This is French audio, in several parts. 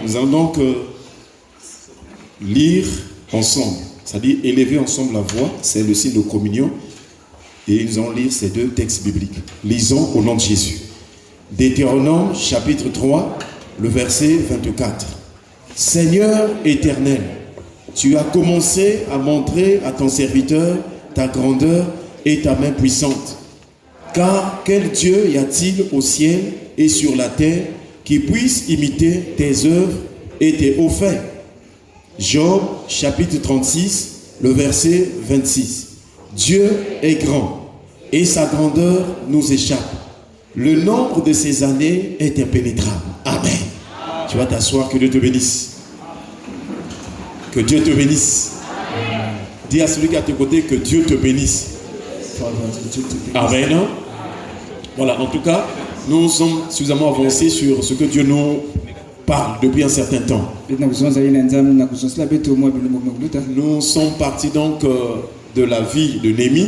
Nous allons donc lire ensemble, c'est-à-dire élever ensemble la voix, c'est le signe de communion. Et nous allons lire ces deux textes bibliques. Lisons au nom de Jésus. Deutéronome chapitre 3, le verset 24. Seigneur éternel, tu as commencé à montrer à ton serviteur ta grandeur et ta main puissante. Car quel Dieu y a-t-il au ciel et sur la terre qui puisse imiter tes œuvres et tes hauts faits? Job chapitre 36, le verset 26. Dieu est grand et sa grandeur nous échappe. Le nombre de ses années est impénétrable. Amen. Tu vas t'asseoir, que Dieu te bénisse. Que Dieu te bénisse. Dis à celui qui est à tes côtés que Dieu te bénisse. Amen. Voilà, en tout cas, nous sommes suffisamment avancés sur ce que Dieu nous parle depuis un certain temps. Nous sommes partis donc de la vie de Néhémie.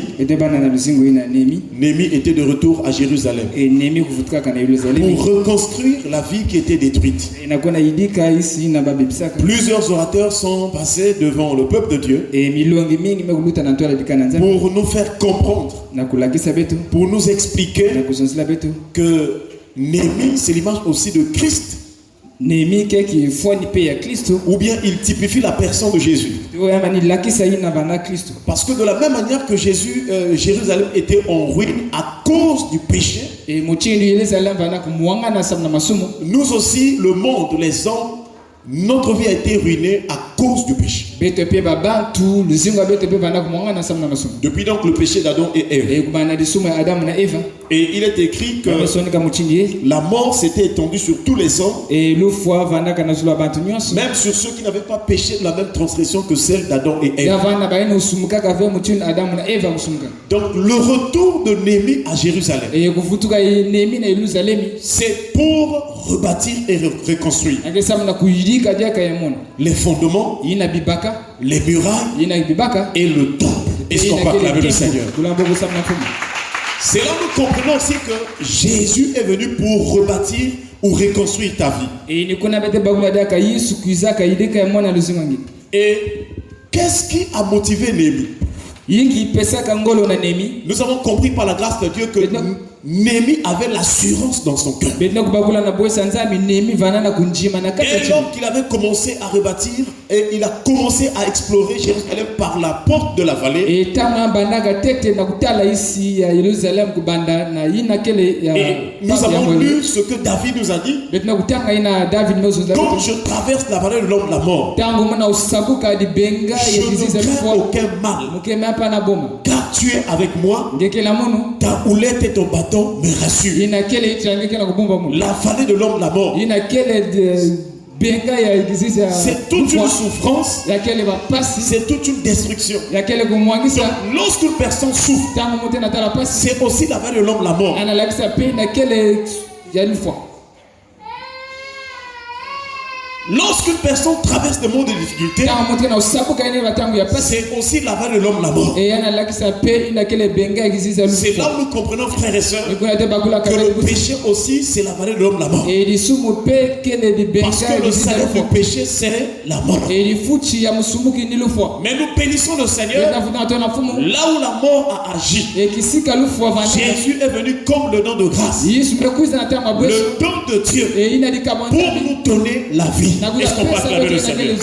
Néhémie était de retour à Jérusalem pour reconstruire la vie qui était détruite. Plusieurs orateurs sont passés devant le peuple de Dieu pour nous faire comprendre, pour nous expliquer que Néhémie, c'est l'image aussi de Christ. Ou bien il typifie la personne de Jésus. Parce que de la même manière que Jérusalem était en ruine à cause du péché, nous aussi, le monde, les hommes, notre vie a été ruinée à cause du péché. Depuis donc le péché d'Adam et Ève. Et il est écrit que la mort s'était étendue sur tous les hommes, même sur ceux qui n'avaient pas péché de la même transgression que celle d'Adam et Ève. Donc le retour de Néhémie à Jérusalem, c'est pour rebâtir et reconstruire les fondements, les murailles et le temple. Est-ce qu'on peut acclamer le Seigneur? C'est là que nous comprenons aussi que Jésus est venu pour rebâtir ou reconstruire ta vie. Et qu'est-ce qui a motivé Néhémie? Nous avons compris par la grâce de Dieu que Néhémie avait l'assurance dans son cœur. Et lorsqu'il avait commencé à rebâtir, et il a commencé à explorer Jérusalem par la porte de la vallée, et nous avons lu ce que David nous a dit. Quand je traverse la vallée de l'ombre de la mort, je ne crains aucun mal, car tu es avec moi. Ta houlette et ton bâton me rassurent. La vallée de l'ombre de la mort, c'est toute une souffrance, c'est toute une destruction. Donc, lorsqu'une personne souffre, c'est aussi la vallée de l'ombre de la mort. Lorsqu'une personne traverse le monde de difficultés, c'est aussi la vallée de l'homme la mort. C'est là où nous comprenons, frères et sœurs, que le péché aussi, c'est la vallée de l'homme la mort. Parce que le salaire du péché, c'est la mort. Mais nous bénissons le Seigneur là où la mort a agi. Jésus est venu comme le don de grâce, le don de Dieu, pour nous donner la vie. Est-ce qu'on peut acclamer le Seigneur?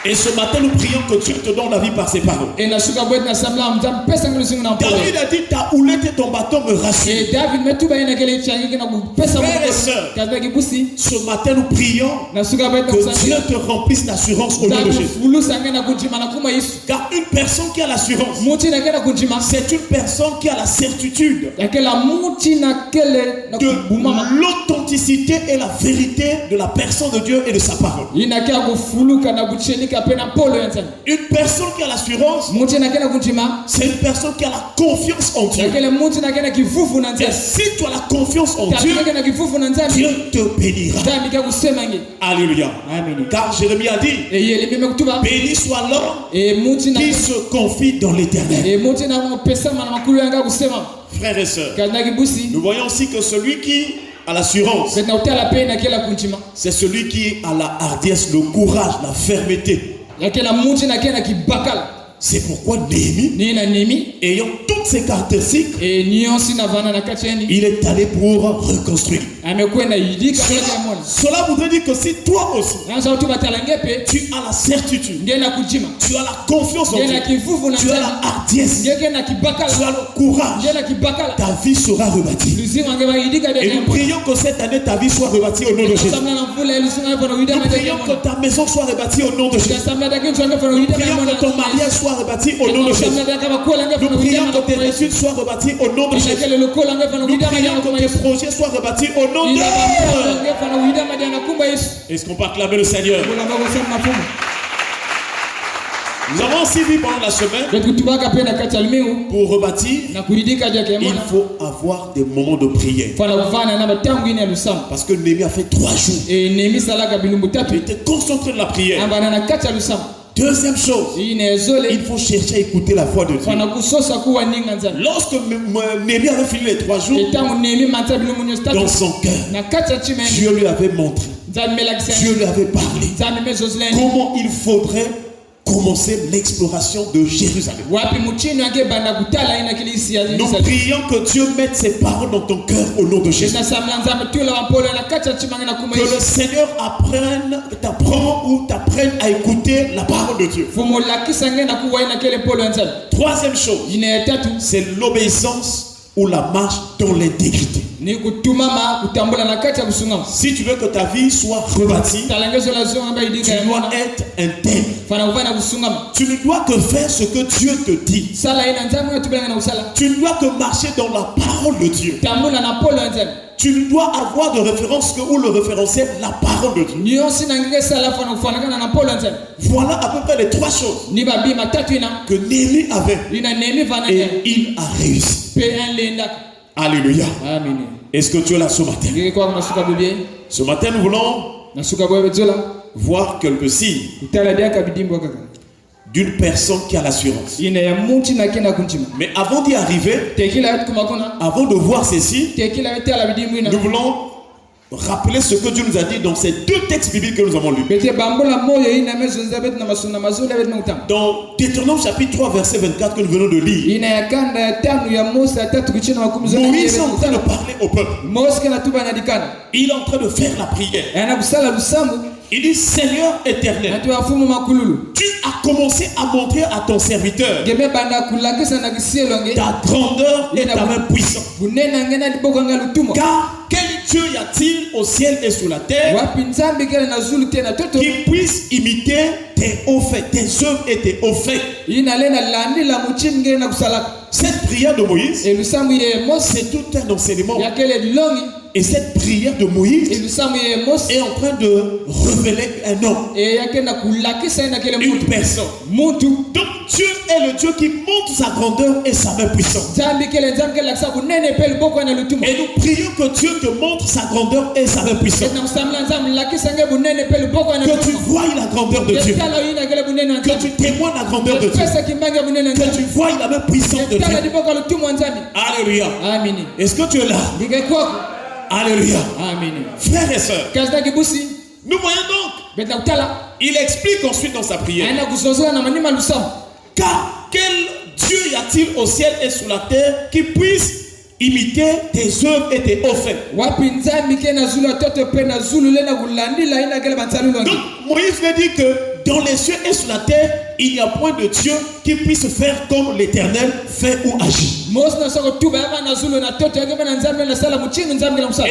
Et ce matin, nous prions que Dieu te donne la vie par ses paroles. David a dit, ta houlette et ton bâton me rassurent. Frères et sœurs, ce matin, nous prions que Dieu te remplisse d'assurance au nom de Jésus. Car une personne qui a l'assurance, c'est une personne qui a la certitude de l'authenticité et la vérité de la personne de Dieu et de sa parole. Une personne qui a l'assurance, c'est une personne qui a la confiance en Dieu. Et si tu as la confiance en Dieu, Dieu te bénira. Alléluia. Car Jérémie a dit, béni soit l'homme qui se confie dans l'Éternel. Frères et sœurs, nous voyons aussi que celui qui à l'assurance. C'est celui qui a la hardiesse, le courage, la fermeté. C'est pourquoi Néhémie, ayant toutes ces caractéristiques, il est allé pour reconstruire. Cela voudrait dire que si toi aussi, tu as la certitude, tu as la confiance en Dieu, tu as la hardiesse, tu as le courage, ta vie sera rebâtie. Et nous prions que cette année, ta vie soit rebâtie au nom de Jésus. Nous prions que ta maison soit rebâtie au nom de Jésus. Nous prions que ton mariage soit rebâti au nom de Jésus. Nous prions que tes études soient rebâties au nom de Jésus. Nous prions que tes projets soient rebâtis au nom de Jésus. Est-ce qu'on peut acclamer le Seigneur? Nous avons aussi vu pendant la semaine, pour rebâtir, il faut avoir des moments de prière. Parce que Néhémie a fait 3 jours. Il était concentré de la prière. Deuxième chose, il faut chercher à écouter la voix de Dieu. Lorsque Néhémie avait fini les 3 jours, dans son cœur, Dieu lui avait montré, Dieu lui avait parlé comment il faudrait commencer l'exploration de Jérusalem. Nous prions que Dieu mette ses paroles dans ton cœur au nom de Jésus. Que le Seigneur t'apprend ou t'apprenne à écouter la parole de Dieu. Troisième chose, c'est l'obéissance ou la marche dans l'intégrité. Si tu veux que ta vie soit rebâtie, tu dois être intègre. Tu ne dois que faire ce que Dieu te dit. Tu ne dois que marcher dans la parole de Dieu. Tu ne dois avoir de référence ou le référentiel la parole de Dieu. Voilà à peu près les 3 choses que Néhémie avait et il a réussi. Alléluia. Est-ce que tu es là ce matin? Ce matin, nous voulons voir quelques signes d'une personne qui a l'assurance. Mais avant d'y arriver, avant de voir ces signes, nous voulons rappeler ce que Dieu nous a dit dans ces 2 textes bibliques que nous avons lus. Dans Deutéronome chapitre 3 verset 24 que nous venons de lire, Moïse est en train de parler au peuple. Il est en train de faire la prière. Il dit: Seigneur éternel, tu as commencé à montrer à ton serviteur ta grandeur et ta main puissante. Car quel Dieu y a-t-il au ciel et sur la terre qui puisse imiter tes hauts faits, tes œuvres et tes hauts faits? Cette prière de Moïse, c'est tout un enseignement. Et cette prière de Moïse est en train de révéler un homme, une personne. Donc Dieu est le Dieu qui montre sa grandeur et sa main puissante. Et nous prions que Dieu te montre sa grandeur et sa main puissante. Que tu voies la grandeur de Dieu. Que tu témoignes la grandeur de Dieu. Que tu voies la main puissante de Dieu. Alléluia. Est-ce que tu es là? Alléluia. Frères et sœurs, nous voyons donc, il explique ensuite dans sa prière, car quel Dieu y a-t-il au ciel et sur la terre qui puisse imiter tes œuvres et tes hauts faits? Donc Moïse veut dire que dans les cieux et sur la terre, il n'y a point de Dieu qui puisse faire comme l'Éternel fait ou agit. Et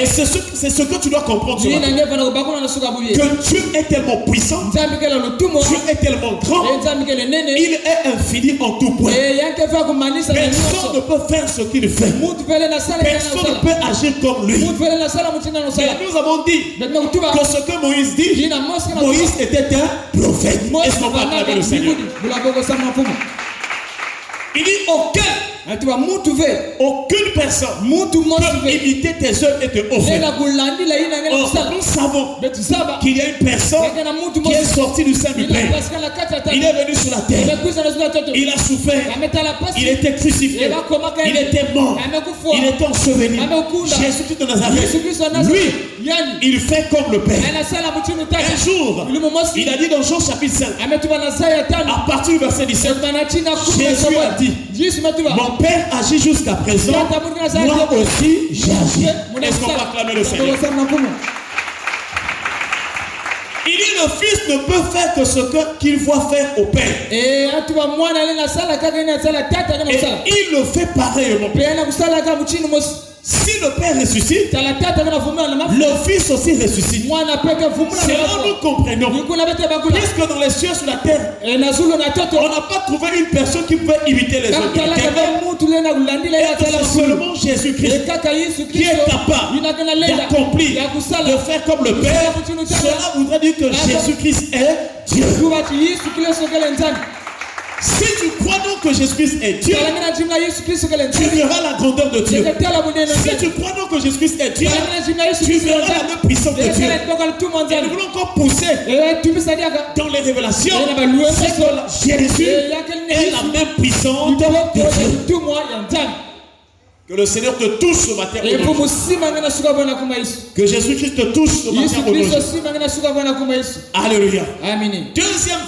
c'est ce que tu dois comprendre ce matin. Que Dieu est tellement puissant, Dieu est tellement grand, il est infini en tout point. Personne ne peut faire ce qu'il fait. Personne ne peut agir comme lui. Et nous avons dit que ce que Moïse dit, Moïse était un prophète. Est-ce qu'on va acclamer le Seigneur? Il dit: auquel aucune personne peut imiter tes œuvres et te offrir. Or, nous savons qu'il y a une personne qui est sortie du sein du Père. Il est venu sur la terre. Il a souffert. Il était crucifié. Il était mort. Il était enseveli. Jésus-Christ de Nazareth. Lui, il fait comme le Père. Un jour, il a dit dans Jean chapitre 5, à partir du verset 17, Jésus a dit, mon Père agit jusqu'à présent, moi aussi j'agis. Est-ce qu'on va acclamer le Seigneur? Il dit le Fils ne peut faire que ce qu'il voit faire au Père. Et il le fait pareillement. Si le Père ressuscite, le Fils aussi ressuscite. C'est là où nous comprenons. Puisque dans les cieux sur la terre, on n'a pas trouvé une personne qui pouvait imiter les autres. C'est seulement Jésus-Christ qui est capable d'accomplir, de faire comme le Père. Cela voudrait dire que Jésus-Christ est Dieu. Si tu crois donc que Jésus-Christ est Dieu, tu verras la grandeur de Dieu. Si tu crois donc que Jésus-Christ est Dieu, tu verras la même puissance de Dieu. Et nous voulons encore pousser dans les révélations. C'est que Jésus est la même puissance de Dieu. Que le Seigneur te touche ce matin. Que Jésus-Christ te touche ce matin. Alléluia. Deuxième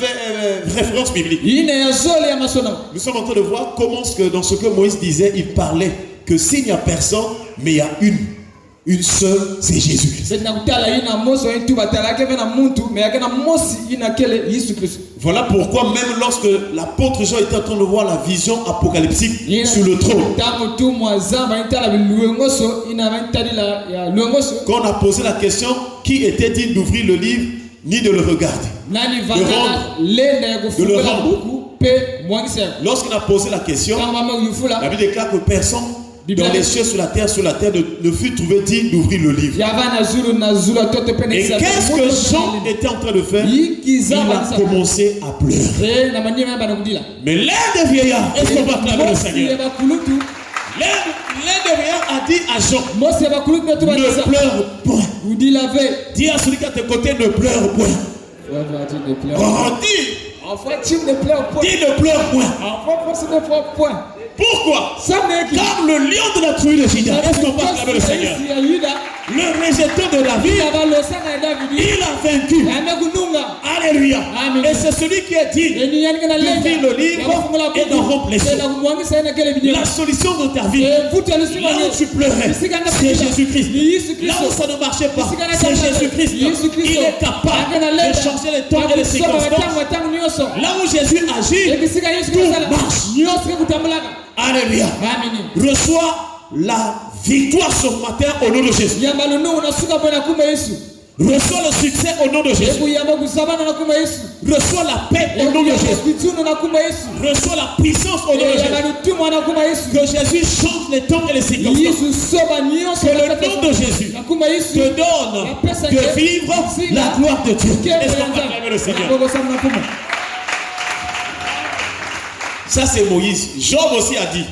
référence biblique. Nous sommes en train de voir comment dans ce que Moïse disait, il parlait que s'il n'y a personne, mais il y a une seule, c'est Jésus-Christ. Voilà pourquoi même lorsque l'apôtre Jean était en train de voir la vision apocalyptique sur le trône, quand on a posé la question, qui était digne d'ouvrir le livre ni de le regarder, de le rendre. Lorsqu'on a posé la question, la Bible déclare que personne dans les cieux, sur la terre ne fut trouvé digne d'ouvrir le livre. Et qu'est-ce que Jean était en train de faire? Il a commencé à pleurer. Mais l'un des vieillards, est-ce qu'on va acclamer le Seigneur? L'un des vieillards a dit à Jean, ne pleure point. Dis à celui qui est à tes côtés, ne pleure point. Dis ne pleure point. Pourquoi? Car le lion de la tribu de Juda, est-ce qu'on peut acclamer le Seigneur? Le rejeton de David, il a vaincu. Alléluia. Et c'est celui qui est digne d'ouvrir le livre et d'en rompre les choses. La solution de ta vie, là où tu pleurais, c'est Jésus-Christ. Là où ça ne marchait pas, c'est Jésus-Christ. Il est capable de changer les temps et les circonstances. Là où Jésus agit, tout marche. Alléluia. Reçois la victoire ce matin au nom de Jésus. Reçois le succès au nom de Jésus. Reçois la paix au nom de Jésus. Reçois la puissance au nom de Jésus. Que Jésus change les temps et les circonstances. Que le nom de Jésus te donne de vivre la gloire de Dieu. Est-ce qu'on va acclamer le Seigneur? Ça c'est Moïse. Job aussi a dit.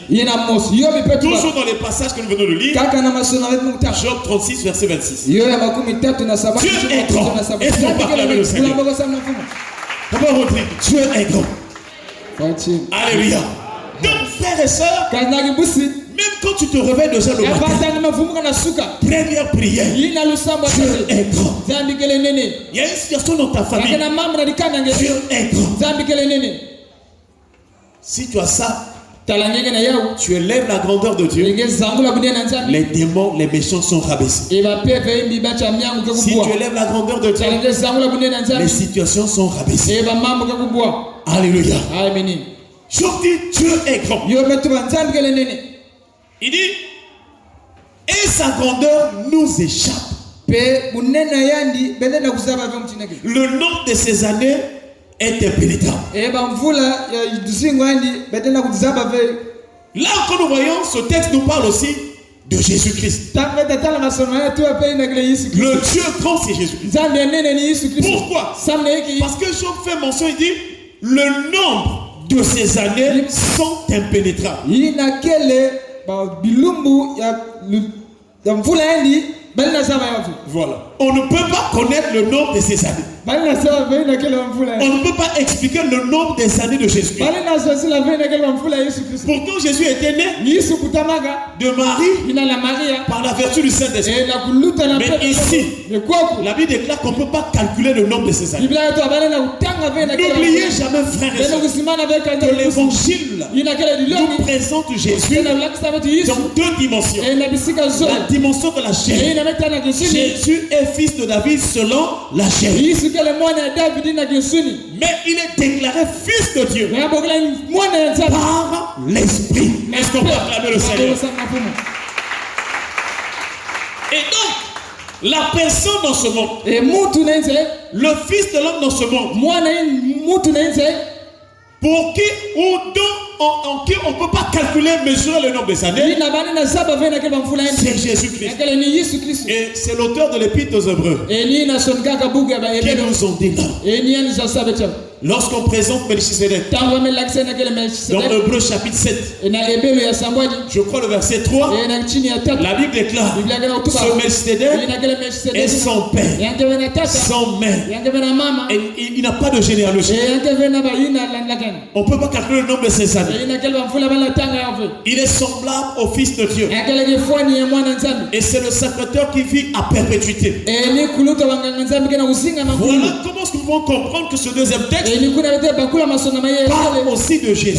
Toujours dans les passages que nous venons de lire. Job 36 verset 26. Dieu est grand. Est-ce qu'on va acclamer le Seigneur? Dieu est grand. Alléluia. Donc frères et sœurs, même quand tu te réveilles déjà le matin, première prière, Dieu est grand. Il y a une situation dans ta famille, Dieu est grand. Si tu as ça, tu élèves la grandeur de Dieu, les démons, les méchants sont rabaissés. Si tu élèves la grandeur de Dieu, les situations sont rabaissées. Alléluia. Job dit, Dieu est grand. Il dit, et sa grandeur nous échappe. Le nom de ses années est impénétrable. Là que nous voyons, ce texte nous parle aussi de Jésus-Christ. Le Dieu grand, c'est Jésus-Christ. Pourquoi? Parce que Job fait mention, il dit, le nombre de ces années sont impénétrables. Voilà. On ne peut pas connaître le nombre de ces années. On ne peut pas expliquer le nombre des années de Jésus. Pourtant, Jésus était né de Marie par la vertu du Saint-Esprit. Mais ici, la Bible déclare qu'on ne peut pas calculer le nombre de ces années. N'oubliez jamais, frères et sœurs, que l'évangile nous présente Jésus dans deux dimensions. La dimension de la chair. Jésus est fils de David selon la chair. Mais il est déclaré fils de Dieu par l'Esprit. Est-ce qu'on peut acclamer le Seigneur? Et donc, la personne dans ce monde, le fils de l'homme dans ce monde, pour qui ou en qui on ne peut pas calculer, mesurer le nombre des années, c'est Jésus-Christ. Et c'est l'auteur de l'Épître aux Hébreux qui nous ont dit là. Lorsqu'on présente Melchisedec dans Hébreux chapitre 7, je crois le verset 3, la Bible déclare ce Melchisedec est son père, son mère, et il n'a pas de généalogie. On ne peut pas calculer le nombre de ses années. Il est semblable au Fils de Dieu. Et c'est le Sacré-Cœur qui vit à perpétuité. Voilà comment nous pouvons comprendre que ce deuxième texte parle aussi de Jésus.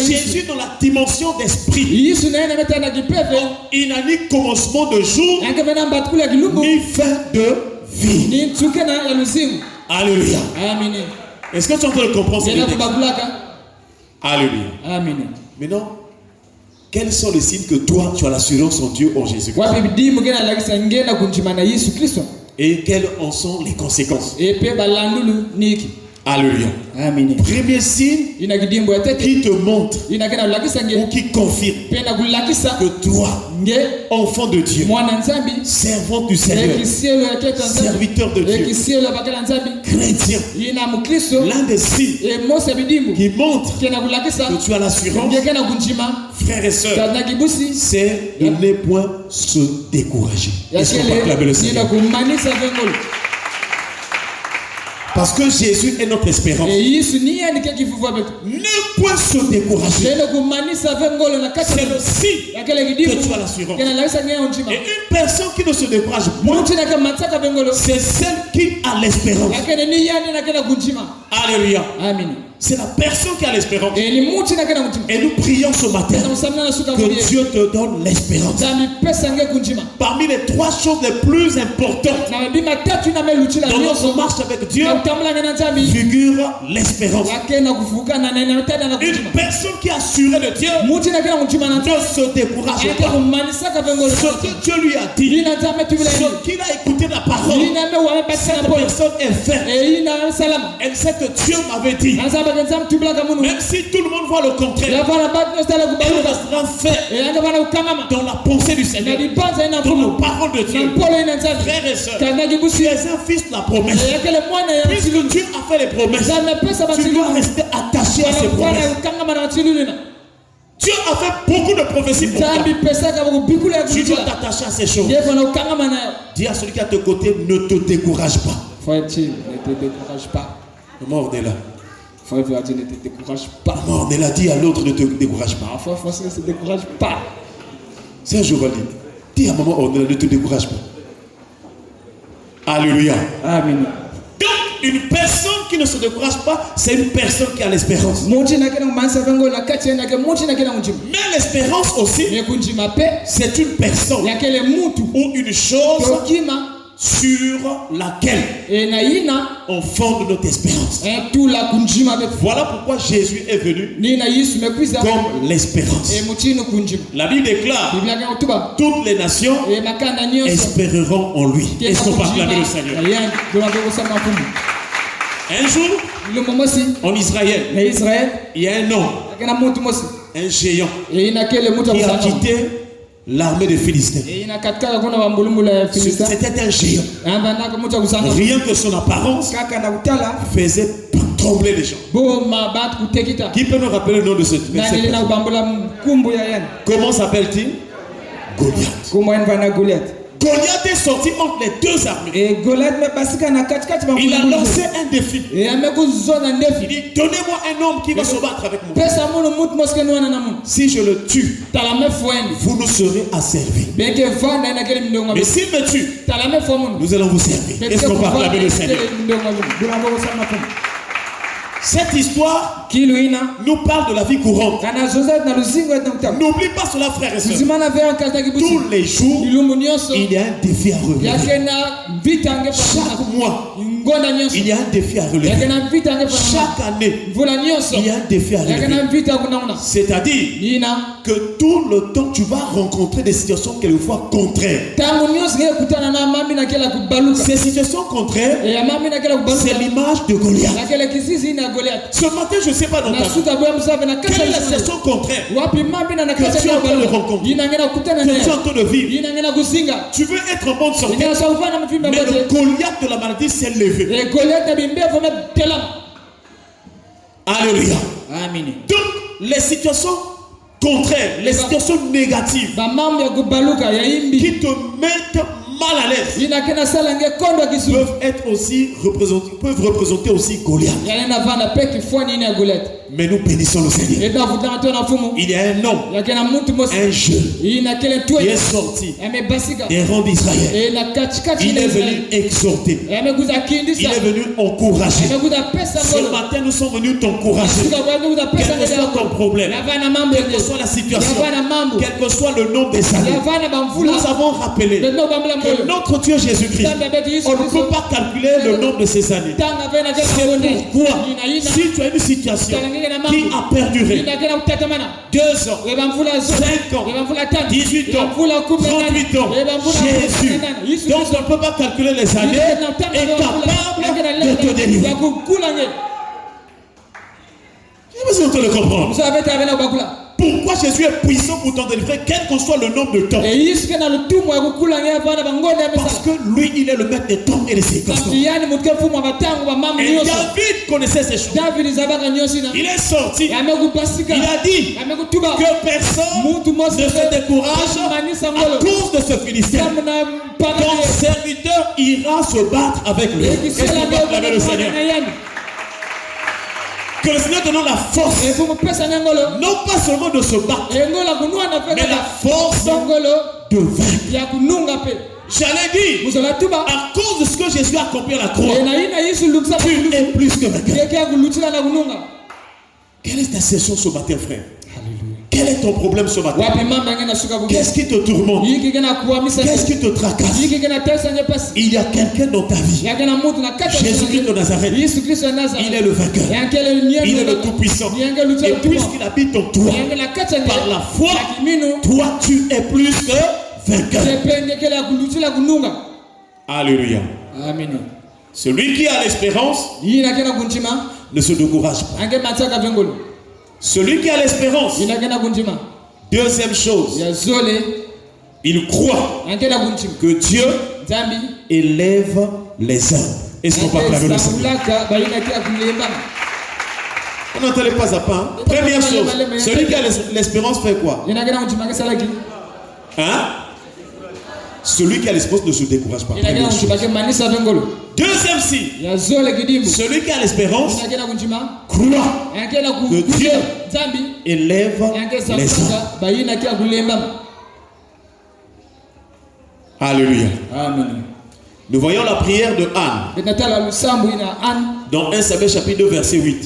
Jésus dans la dimension d'esprit. Il n'a ni commencement de jour, ni fin de vie. Alléluia. Est-ce que tu es en train de comprendre ce que je dis? Alléluia. Maintenant, quels sont les signes que toi, tu as l'assurance en Dieu, en Jésus-Christ? Et quelles en sont les conséquences? Alléluia. Premier signe qui te montre ou qui confirme que toi, enfant de Dieu, servant du Seigneur, serviteur de Dieu, chrétien, l'un des signes qui montre que tu as l'assurance, frères et sœurs, c'est de ne point se décourager. Est-ce qu'on peut acclamer le Seigneur? Parce que Jésus est notre espérance. Ne point se décourager. C'est le signe que tu as l'assurance. Et une personne qui ne se décourage point, c'est celle qui a l'espérance. Alléluia. C'est la personne qui a l'espérance. Et nous prions ce matin que Dieu te donne l'espérance. Parmi les trois choses les plus importantes dans notre marche avec Dieu figure l'espérance. Une personne qui a assuré de Dieu ne se décourage pas. Ce que Dieu lui a dit, ce qu'il a écouté de la parole, cette personne est ferme. Elle sait que Dieu m'avait dit. Même si tout le monde voit le contraire, elle restera ferme dans la pensée du Seigneur, dans la parole de Dieu. Frères et sœurs, tu es un fils de la promesse. Puisque Dieu a fait les promesses, tu dois rester attaché à ces promesses. Dieu a fait beaucoup de prophéties pour toi. Tu dois t'attacher à ces choses. Dis à celui qui est à tes côtés, ne te décourage pas. Ne te décourage pas. Comment on est là? Ne te décourage pas. Non, on l'a dit à l'autre, ne te décourage pas. Parfois, ne se décourage pas. C'est un jour, dis à maman, ne te décourage pas. Alléluia. Amen. Donc, une personne qui ne se décourage pas, c'est une personne qui a l'espérance. Mais l'espérance aussi, c'est une personne ou une chose sur laquelle on fonde notre espérance. Voilà pourquoi Jésus est venu comme l'espérance. La Bible déclare: toutes les nations espéreront en lui. Est-ce qu'on peut acclamer le Seigneur? Un jour, en Israël, il y a un homme, un géant, qui a quitté l'armée des Philistins. C'était un géant. Rien que son apparence faisait peur. trembler les gens. Qui peut nous rappeler le nom de cette personne? Comment s'appelle-t-il? Goliath. Goliath est sorti entre les deux armées. Il a lancé un défi. Il dit, donnez-moi un homme qui va se battre avec moi. Si je le tue, vous nous serez asservis. Mais s'il me tue, nous allons vous servir. Est-ce qu'on peut acclamer le Seigneur? Cette histoire nous parle de la vie courante. N'oublie pas cela, frères et sœurs. Tous les jours, il y a un défi à relever. Chaque mois, il y a un défi à relever. Chaque année, il y a un défi à relever. C'est-à-dire que tout le temps, tu vas rencontrer des situations quelquefois contraires. Ces situations contraires, c'est l'image de Goliath. Ce matin, je ne sais pas dans ta vie, quelle est la situation contraire que tu es en train de rencontrer, que tu es en train de vivre. Tu veux être en bonne santé, mais le Goliath de la maladie s'est levé. Alléluia. Donc, les situations contraires, les situations négatives qui te mettent mal à l'aise peuvent représenter aussi Goliath. Mais nous bénissons le Seigneur. Il y a un homme, un jeune, qui est sorti des rangs d'Israël. Il est venu exhorter. Il est venu encourager. Ce matin, nous sommes venus t'encourager. Quel que soit ton problème, quelle que soit la situation, quel que soit le nombre des années, nous avons rappelé que notre Dieu Jésus-Christ, on ne peut pas calculer le nombre de ces années. C'est pourquoi, si tu as une situation qui a perduré 2 ans, 5 ans, 18 ans, 38 ans, Jésus, donc on ne peut pas calculer les années, est capable de te délivrer. Je ne sais pas si on peut le comprendre. Pourquoi Jésus est puissant pour t'en délivrer, quel que soit le nombre de temps? Parce que lui, il est le maître des temps et des circonstances. Et David connaissait ces choses. Il est sorti. Il a dit que personne ne se décourage à cause de ce Philistin. Ton serviteur ira se battre avec lui. Est-ce qu'on peut acclamer le Seigneur? Que le Seigneur donne la force, non pas seulement de se battre, mais la force de vaincre. J'allais dire, à cause de ce que Jésus a accompli à la croix, tu es plus que vainqueur. Quelle est ta situation ce matin, frère? Quel est ton problème ce matin? Qu'est-ce qui te tourmente? Qu'est-ce qui te tracasse? Il y a quelqu'un dans ta vie. Jésus-Christ de Nazareth. Il est le vainqueur. Il est le tout-puissant. Et puisqu'il habite en toi, par la foi, toi tu es plus que vainqueur. Alléluia. Celui qui a l'espérance ne se décourage pas. Celui qui a l'espérance, deuxième chose, il croit que Dieu élève les hommes. Est-ce qu'on peut acclamer le Seigneur? On n'entend pas à pas. Première chose, celui qui a l'espérance fait quoi? Hein? Celui qui a l'espérance ne se décourage pas. Deuxième signe, celui qui a l'espérance croit que Dieu élève les hommes. Alléluia. Nous voyons la prière de Anne dans 1 Samuel chapitre 2 verset 8.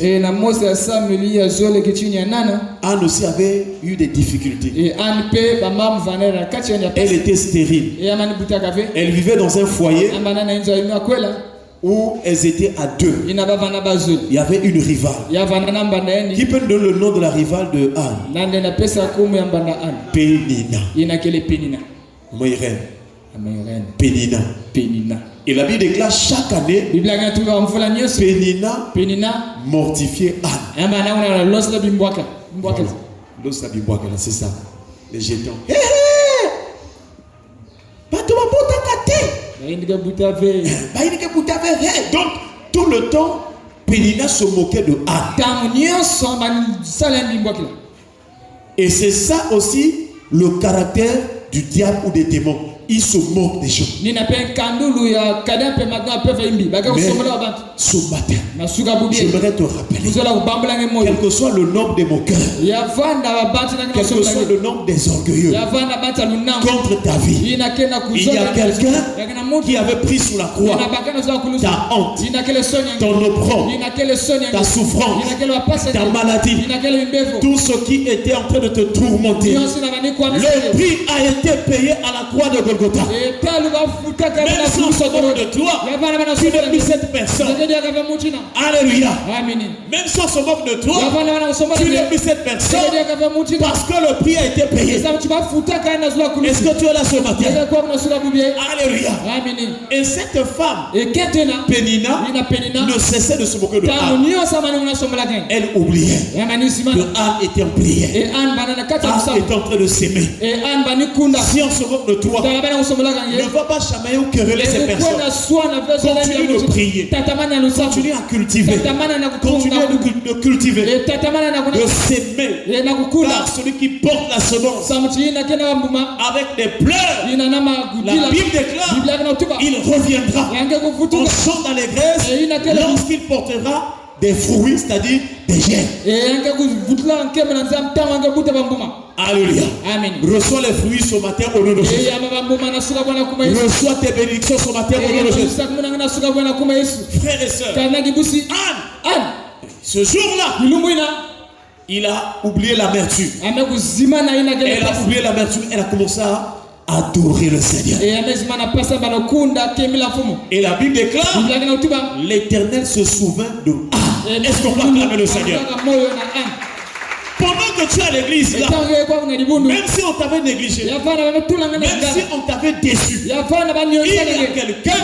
Anne aussi avait eu des difficultés. Elle était stérile. Elle vivait dans un foyer où elles étaient à deux. Il y avait une rivale. Qui peut donner le nom de la rivale de Anne? Pénina. Pénina. Et la Bible déclare chaque année Pénina mortifiait Anne. C'est ça. Les jetons. Donc tout le temps Pénina se moquait de Anne. Et c'est ça aussi le caractère du diable ou des démons. Il se moque des gens. Mais ce matin, j'aimerais te rappeler, quel que soit le nombre des moqueurs, quel que soit le nombre des orgueilleux, contre ta vie, il y a quelqu'un qui avait pris sous la croix ta honte, ton opprobre, ta souffrance, ta maladie, tout ce qui était en train de te tourmenter. Le prix a été payé à la croix de Golgotha. Même sans ce nom de toi, tu n'es plus cette personne. Alléluia. Même sans se moque de toi, tu n'es plus cette personne parce que le prix a été payé. Est-ce que tu es là ce matin? Alléluia. Et cette femme, Pénina, ne cessait de se moquer de Anne. Elle oubliait que Anne était en prière. Anne était en train de s'aimer. Si on se moque de toi, ne va pas chamailler ou quereller ces personnes. Continue de prier. Continue à cultiver. Continue de cultiver. De s'aimer. Car celui qui porte la semence avec des pleurs, la Bible déclare, il reviendra en chant d'allégresse lorsqu'il portera des fruits, c'est-à-dire des germes. Alléluia. Amen. Reçois les fruits ce matin au nom de Jésus. Reçois tes bénédictions ce matin au nom de Jésus. Frères et sœurs, Anne, ce jour-là, il a oublié l'amertume. Elle a oublié l'amertume. Elle a commencé à adorer le Seigneur. Et la Bible déclare, l'Éternel se souvint de Anne. Est-ce qu'on va acclamer le Seigneur? Pendant que tu es à l'église là, même si on t'avait négligé, même si on t'avait déçu, il y a quelqu'un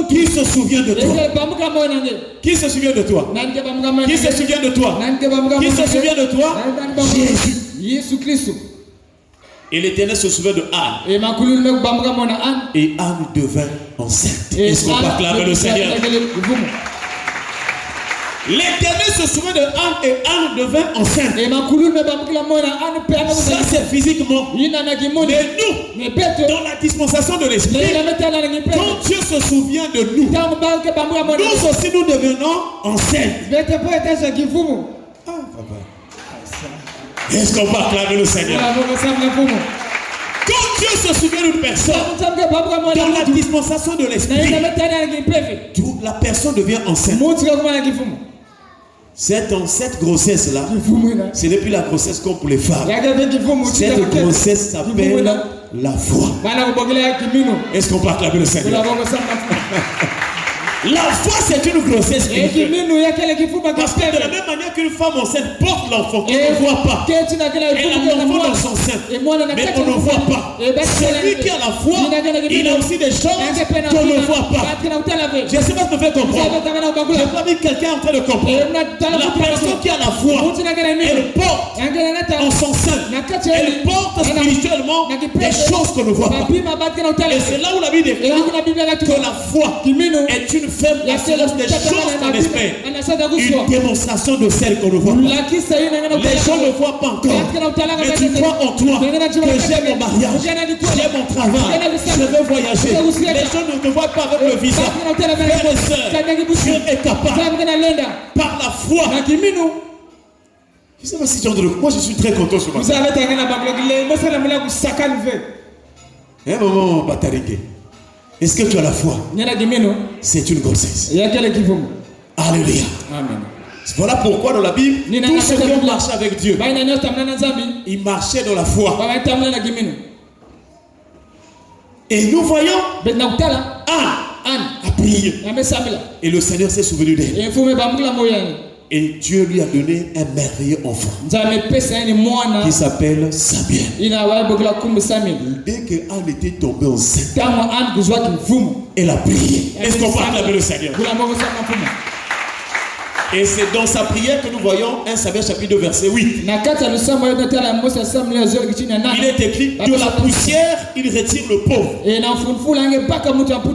qui se souvient de toi. Qui se souvient de toi? Qui se souvient de toi? Qui se souvient de toi? Jésus. Et l'Éternel se souvient de Anne. Et Anne devint enceinte. Est-ce qu'on peut acclamer le Seigneur? L'Éternel se souvient de Anne et Anne devint enceinte. Ça c'est physiquement. Mais nous, dans la dispensation de l'Esprit, quand Dieu se souvient de nous, nous aussi nous devenons enceintes. Ah, papa. Est-ce qu'on peut acclamer le Seigneur? Quand Dieu se souvient d'une personne, dans la dispensation de l'Esprit, la personne devient enceinte. Cette grossesse-là, ce n'est plus la grossesse comme pour les femmes. Cette grossesse s'appelle la foi. Est-ce qu'on peut acclamer le Seigneur? La foi, c'est une grossesse spirituelle. Parce que de la même manière qu'une femme enceinte porte l'enfant qu'on ne voit pas, elle a l'enfant dans son sein, mais on ne voit pas. Celui qui a la foi, il a aussi des choses qu'on ne voit pas. Je ne sais pas si tu me fais comprendre. Je n'ai pas vu quelqu'un en train de comprendre. La personne qui a la foi, elle porte en son sein, elle porte spirituellement des choses qu'on ne voit pas. Et c'est là où la Bible déclare que la foi est une faible assurance des choses qu'on espère, une démonstration de celle qu'on ne voit pas. Les gens ne voient pas encore, mais tu crois en toi que j'ai mon mariage, j'ai mon travail, je veux voyager. Les gens ne te voient pas avec le visa. Frères et sœurs, Dieu est capable par la foi. Je ne sais pas si tu as entendu. Moi je suis très content ce matin. Un moment, Batarike. Est-ce que tu as la foi? C'est une grossesse. Alléluia. Amen. Voilà pourquoi dans la Bible, tous ceux qui ont marché avec Dieu, ils marchaient dans la foi. Et nous voyons Anne a prié. Et le Seigneur s'est souvenu d'elle. Et Dieu lui a donné un merveilleux enfant qui s'appelle Samuel. Dès que Anne était tombée enceinte, elle a prié. Est-ce qu'on peut acclamer le Seigneur? Et c'est dans sa prière que nous voyons 1 Samuel chapitre 2 verset 8. Il est écrit, de la poussière il retire le pauvre.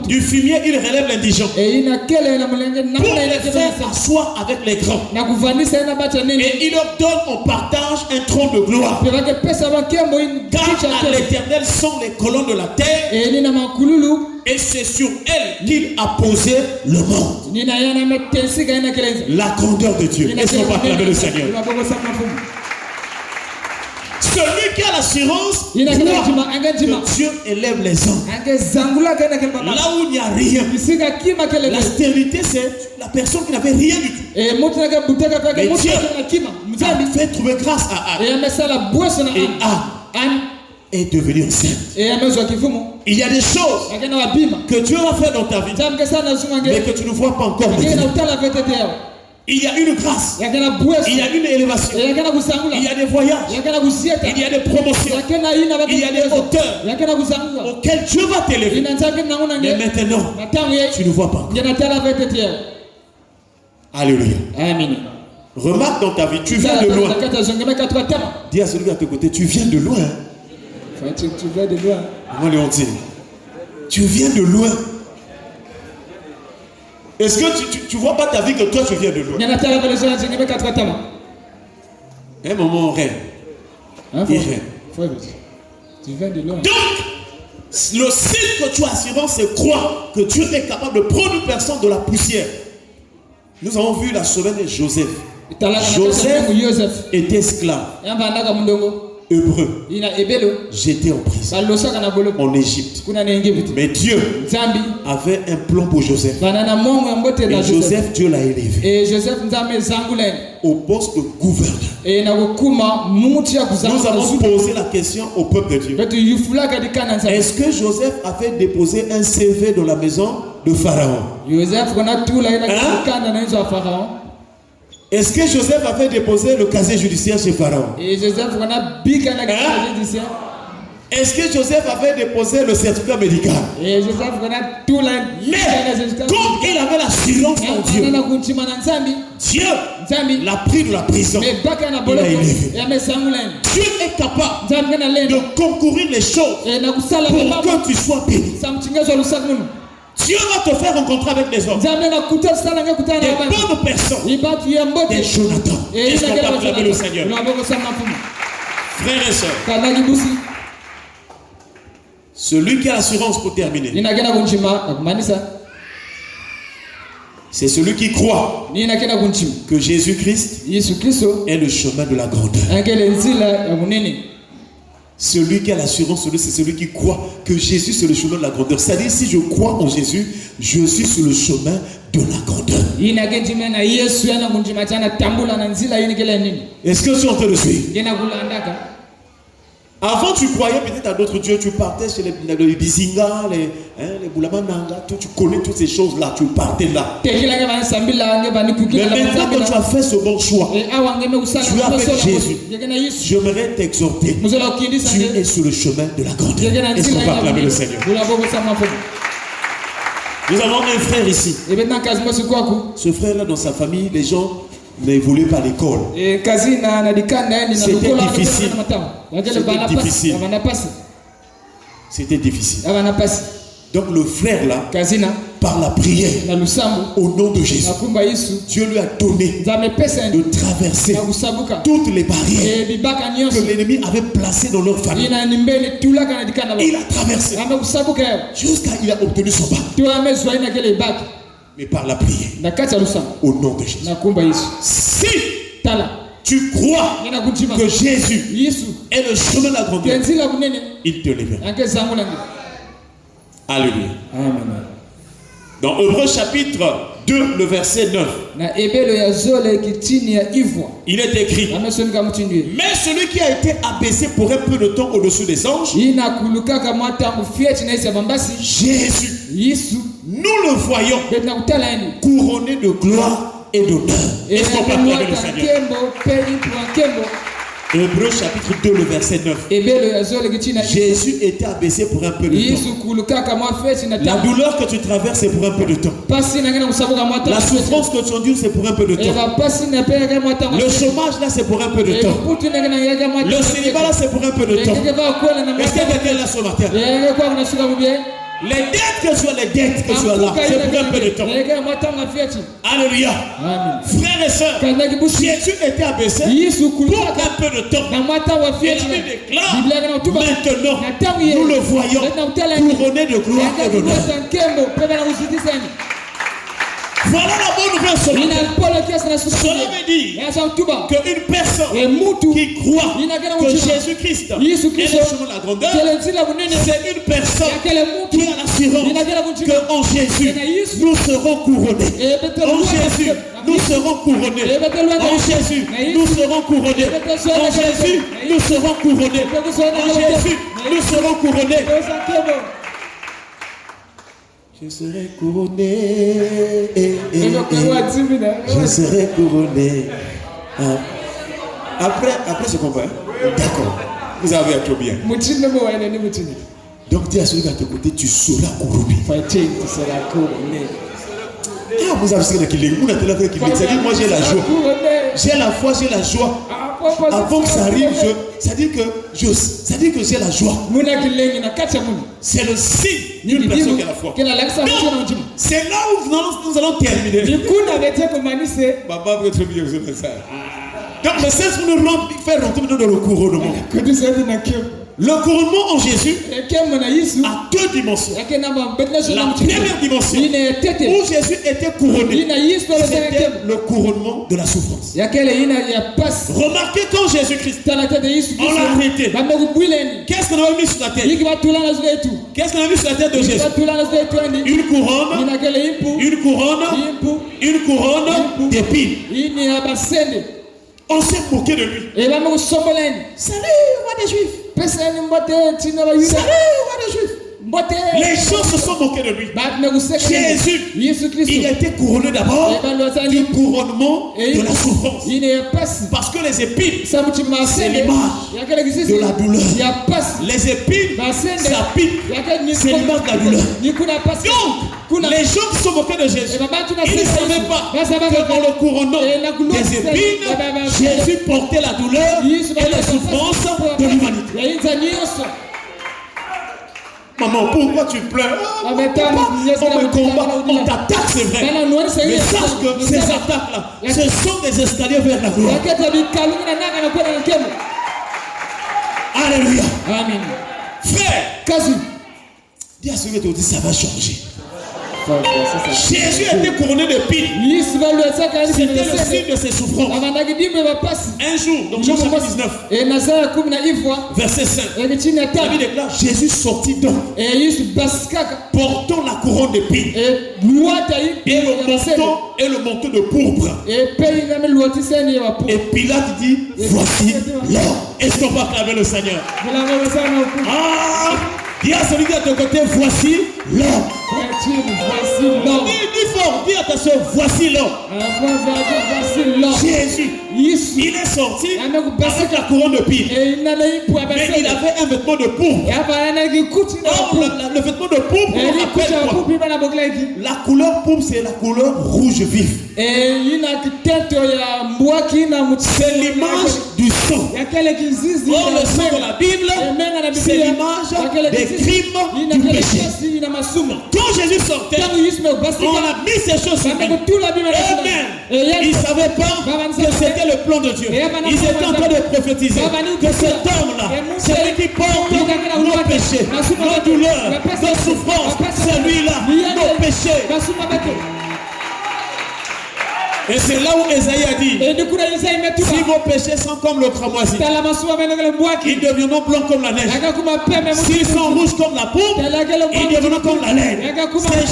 Du fumier il relève l'indigent. Pour les faire asseoir avec les grands. Et il leur donne en partage un trône de gloire. Car à l'Éternel sont les colonnes de la terre. Et c'est sur elle qu'il a posé le monde. La grandeur de Dieu. Laisse-nous acclamer le Seigneur. Celui qui a l'assurance que Dieu élève les hommes. Là où il n'y a rien. La stérilité, c'est la personne qui n'avait rien du tout. Mais Dieu a fait trouver grâce à Anne. Et Anne est devenue enceinte. Il y a des choses que Dieu va faire dans ta vie, mais que tu ne vois pas encore. Il y a une grâce, il y a une élévation, il y a des voyages, il y a des promotions, il y a des hauteurs auxquelles Dieu va t'élever. Mais maintenant, tu ne vois pas. Alléluia. Amen. Remarque dans ta vie, tu viens de loin. Dis à celui qui est à tes côtés, tu viens de loin. Tu viens de loin. Comment dit? Tu viens de loin. Est-ce que tu vois pas ta vie que toi tu viens de loin? Un moment on rêve. Il rêve. Tu viens de loin. Donc, le signe que tu as assurance, c'est croire que Dieu est capable de prendre une personne de la poussière. Nous avons vu la semaine de Joseph. Joseph était esclave. Hébreu. J'étais en prison en Égypte. Mais Dieu avait un plan pour Joseph. Et Joseph, Dieu l'a élevé au poste de gouverneur. Nous avons posé la question au peuple de Dieu. Est-ce que Joseph avait déposé un CV dans la maison de Pharaon? Est-ce que Joseph avait déposé le casier judiciaire chez Pharaon? Est-ce que Joseph avait déposé le certificat médical? Mais comme il avait l'assurance en Dieu, Dieu l'a pris de la prison. Il l'a élevé. Dieu est capable de concourir les choses pour que tu sois béni. Dieu va te faire rencontrer avec des hommes, des bonnes personnes, des Jonathan. Est-ce qu'on peut acclamer le Seigneur? Frères et sœurs, celui qui a l'assurance pour terminer, c'est celui qui croit que Jésus-Christ est le chemin de la grandeur. Celui qui a l'assurance, c'est celui qui croit que Jésus c'est le chemin de la grandeur. C'est-à-dire, si je crois en Jésus, je suis sur le chemin de la grandeur. Est-ce que tu es en train de suivre? Avant, tu croyais peut-être à d'autres dieux. Tu partais chez les Bizinga, les Boulamananga, tu connais toutes ces choses-là. Tu partais là. Mais maintenant que tu as fait ce bon choix, tu as fait Jésus. J'aimerais t'exhorter. Tu es sur le chemin de la grandeur. Est-ce qu'on va acclamer le Seigneur? Nous avons un frère ici. Ce frère-là, dans sa famille, les gens n'évoluaient pas à l'école. C'était difficile. C'était difficile. Donc le frère là, par la prière, au nom de Jésus, Dieu lui a donné de traverser toutes les barrières que l'ennemi avait placées dans leur famille. Il a traversé jusqu'à il a obtenu son bac. Mais par la prière, au nom de Jésus. Si tu crois que Jésus est le chemin de la grandeur, il te lèvera. Alléluia. Amen. Dans Hébreux chapitre 2, le verset 9, il est écrit: mais celui qui a été abaissé pour un peu de temps au-dessus des anges, Jésus, nous le voyons couronné de gloire et d'honneur. Est-ce qu'on peut acclamer le Seigneur? Hébreux chapitre 2, le verset 9. Jésus était abaissé pour un peu de temps. La douleur que tu traverses, c'est pour un peu de temps. La souffrance que tu endures, c'est pour un peu de temps. Le chômage, là, c'est pour un peu de temps. Le célibat, là, c'est pour un peu de temps. Est-ce qu'il y a quelqu'un là ce matin? Les dettes que tu as, là, c'est pour un peu de temps. Alléluia. Frères et sœurs, Jésus était abaissé pour un peu de temps. Et la Bible déclare, maintenant, nous le voyons couronné de gloire et d'honneur. Voilà la bonne nouvelle Cela veut dire qu'une personne qui croit que Jésus-Christ est le chemin de la grandeur, c'est une personne qui a l'assurance qu'en Jésus, nous serons couronnés. En Jésus, nous serons couronnés. En Jésus, nous serons couronnés. En Jésus, nous serons couronnés. En Jésus, nous serons couronnés. Je serai couronné. Je serai couronné. Après ce combat, d'accord. Vous avez été bien. Donc dis à celui qui est à tes côtés, tu seras couronné. Ah, vous avez ce qu'il est. C'est-à-dire, moi j'ai la joie. J'ai la foi, j'ai la joie. Avant que ça arrive, c'est-à-dire que j'ai la joie. C'est le signe d'une personne qui a la foi. Donc, c'est là où nous allons terminer. Donc le sens pour nous faire rentrer dans le couronnement. Le couronnement en Jésus a deux dimensions. La première dimension, où Jésus était couronné, c'était le couronnement de la souffrance. Remarquez quand Jésus-Christ, on l'a arrêté. Qu'est-ce qu'on avait mis sur la tête? Qu'est-ce qu'on a mis sur la tête de Jésus? Une couronne d'épines. On s'est moqué de lui. Salut, roi des Juifs. Salut, roi des Juifs. Les gens se sont moqués de lui. Jésus, il a été couronné d'abord du couronnement de la souffrance. Parce que les épines, c'est l'image de la douleur. Les épines, ça pique, c'est l'image de la douleur. Donc, les gens qui sont moqués de Jésus, ils ne savaient pas que dans le couronnement des épines, Jésus portait la douleur et la souffrance de l'humanité. Maman, pourquoi tu pleures? On me combat, on t'attaque, c'est vrai. Mais sache que ces attaques-là, ce sont des escaliers vers la gloire. Alléluia. Amen. Frère, dis à celui qui te dit, ça va changer. Jésus a été couronné d'épines. C'était le signe de ses souffrances. Un jour, donc Jean chapitre 19, verset 5, la Bible déclare, Jésus sortit donc, portant la couronne d'épines et le manteau de pourpre. Et Pilate dit, voici l'homme. Est-ce qu'on va acclamer le Seigneur? Ah, dis à celui qui est à ton côté, voici l'homme. Dis fort, dis à ta soeur, voici l'homme. Jésus, il est sorti avec la couronne de pile. Mais il avait un vêtement de pourpre. Or, le vêtement de pourpre, on rappelle quoi? La couleur pourpre, c'est la couleur rouge vif. C'est l'image du sang. Or, le sang de la Bible, c'est l'image des crimes du péché. Quand Jésus sortait, on a mis ces choses sur lui. Eux-mêmes, ils ne savaient pas que c'était le plan de Dieu. Ils étaient en train de prophétiser que cet homme-là, c'est lui qui porte nos péchés, nos douleurs, nos souffrances. C'est lui-là, nos péchés. Et c'est là où Esaïe a dit, si vos péchés sont comme le cramoisi, ils deviendront blancs comme la neige. S'ils sont rouges comme la pourpre, ils deviendront comme la laine. Ces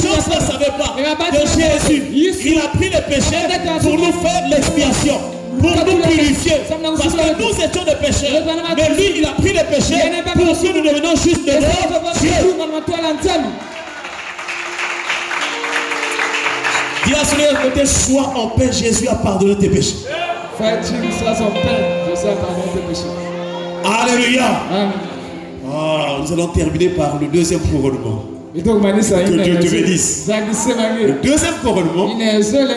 gens-là ne savaient pas que Jésus, il a pris les péchés pour nous faire l'expiation, pour nous purifier. Parce que nous étions des pécheurs, mais lui, il a pris les péchés pour que nous devenions justes devant Dieu. Dis à celui de côté, sois en paix, Jésus a pardonné tes péchés. Fighting ça son père. Je sais pardon de péché. Alléluia. Amen. Ah, nous allons terminer par le deuxième couronnement. Que Dieu te bénisse. Le deuxième couronnement,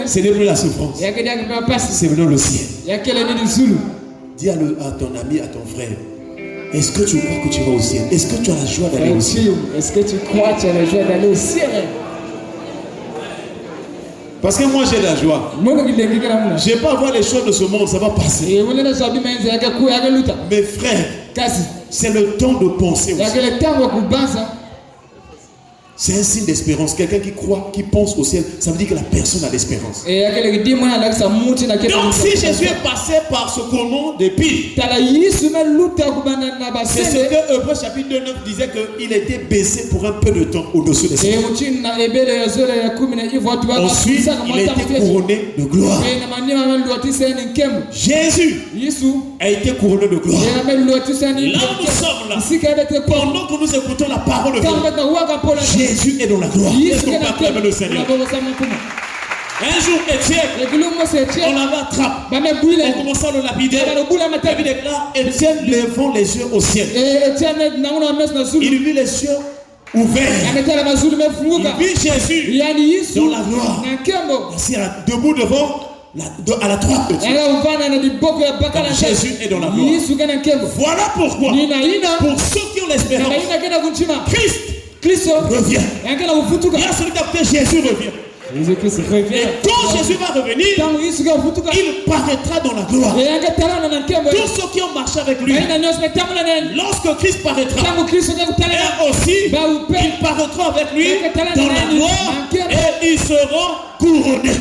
ce n'est plus la souffrance. C'est maintenant le ciel. Dis à ton ami, à ton frère, est-ce que tu crois que tu vas au ciel? Est-ce que tu as la joie d'aller au ciel? Est-ce que tu crois que tu as la joie d'aller au ciel? Parce que moi j'ai la joie. Je ne vais pas voir les choses de ce monde, ça va passer. Mes frères, c'est le temps de penser aussi. C'est un signe d'espérance. Quelqu'un qui croit, qui pense au ciel, ça veut dire que la personne a l'espérance. Donc si Jésus est passé par ce couronnement d'épines, c'est ce que Hébreux chapitre 9 disait qu'il était baissé pour un peu de temps au-dessus des cieux. Ensuite, il a été couronné de gloire. Jésus a été couronné de gloire. Là nous sommes là. Pendant que nous écoutons la parole de Dieu, Jésus est dans la gloire. Est-ce qu'on peut acclamer le Seigneur? Un jour, Étienne, on l'avait attrapé. On commençait à le lapider. Il déclare, Étienne, levons les yeux au ciel. Il vit les yeux ouverts. Il vit Jésus dans la gloire. Assis debout devant à la droite de Dieu. Jésus est dans la gloire. Voilà pourquoi, pour ceux qui ont l'espérance, Christ revient. Il y a celui qui a fait Jésus revient. Et quand Jésus va revenir, il paraîtra dans la gloire. Tous ceux qui ont marché avec lui, lorsque Christ paraîtra, eux aussi, ils paraîtront avec lui dans la gloire et ils seront couronnés.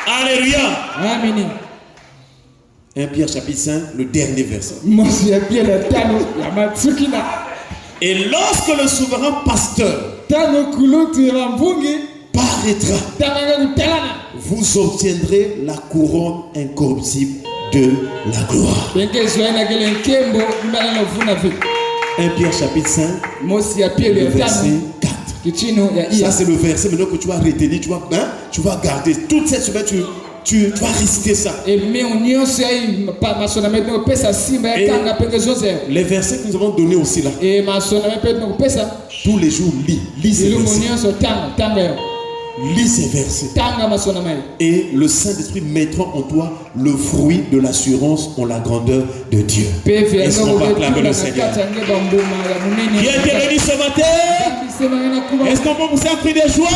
Alléluia. Amen. 1 Pierre chapitre 5, le dernier verset. Et lorsque le souverain pasteur paraîtra, vous obtiendrez la couronne incorruptible de la gloire. 1 Pierre chapitre 5, le verset 4. Ça c'est le verset maintenant que tu vas retenir, tu vas garder. Toute cette semaine, tu vas réciter ça. Et les versets que nous avons donnés aussi là. Tous les jours, lis ces versets. Lis ces versets. Et le Saint-Esprit mettra en toi le fruit de l'assurance en la grandeur de Dieu. Est-ce qu'on peut acclamer le Seigneur? Qui est béni ce matin? Est-ce qu'on peut pousser un cri de joie?